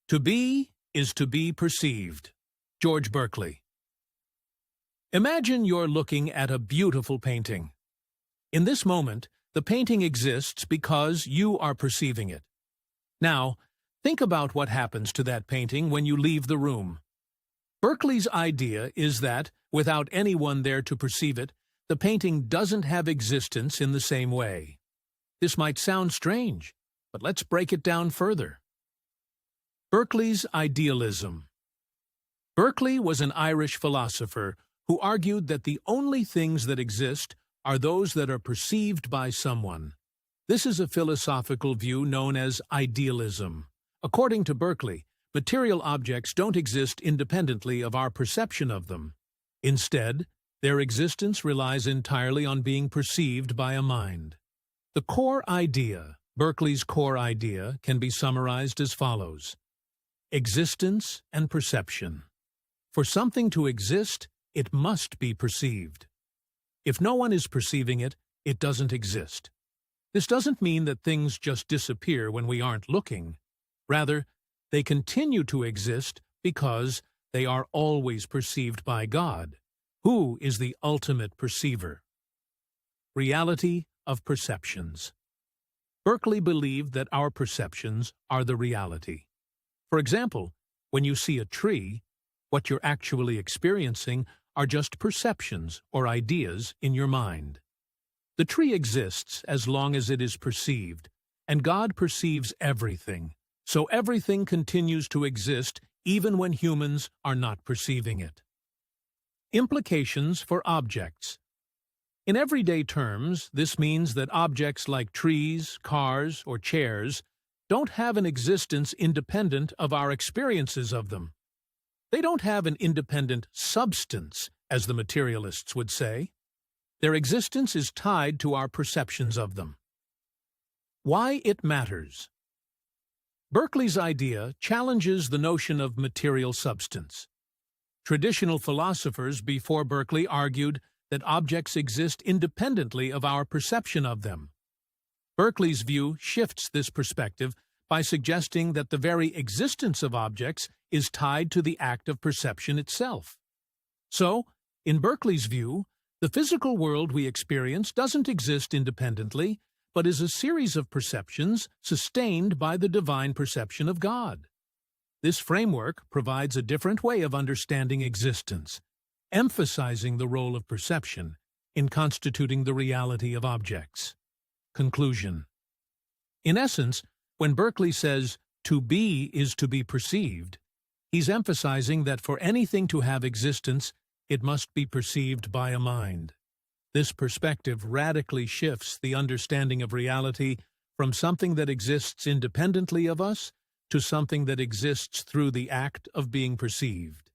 To be is to be perceived. George Berkeley. Imagine you're looking at a beautiful painting. In this moment, the painting exists because you are perceiving it. Now, think about what happens to that painting when you leave the room. Berkeley's idea is that, without anyone there to perceive it, the painting doesn't have existence in the same way. This might sound strange, but let's break it down further. Berkeley's idealism. Berkeley was an Irish philosopher who argued that the only things that exist are those that are perceived by someone. This is a philosophical view known as idealism. According to Berkeley, material objects don't exist independently of our perception of them. Instead, their existence relies entirely on being perceived by a mind. The core idea, Berkeley's core idea, can be summarized as follows: existence and perception. For something to exist, it must be perceived. If no one is perceiving it, it doesn't exist. This doesn't mean that things just disappear when we aren't looking. Rather, they continue to exist because they are always perceived by God, who is the ultimate perceiver. Reality of perceptions. Berkeley believed that our perceptions are the reality. For example, when you see a tree, what you're actually experiencing are just perceptions or ideas in your mind. The tree exists as long as it is perceived, and God perceives everything, so everything continues to exist even when humans are not perceiving it. Implications for objects. In everyday terms, this means that objects like trees, cars, or chairs don't have an existence independent of our experiences of them. They don't have an independent substance, as the materialists would say. Their existence is tied to our perceptions of them. Why it matters. Berkeley's idea challenges the notion of material substance. Traditional philosophers before Berkeley argued that objects exist independently of our perception of them. Berkeley's view shifts this perspective by suggesting that the very existence of objects is tied to the act of perception itself. So, in Berkeley's view, the physical world we experience doesn't exist independently, but is a series of perceptions sustained by the divine perception of God. This framework provides a different way of understanding existence, emphasizing the role of perception in constituting the reality of objects. Conclusion. In essence, when Berkeley says, "to be is to be perceived," he's emphasizing that for anything to have existence, it must be perceived by a mind. This perspective radically shifts the understanding of reality from something that exists independently of us to something that exists through the act of being perceived.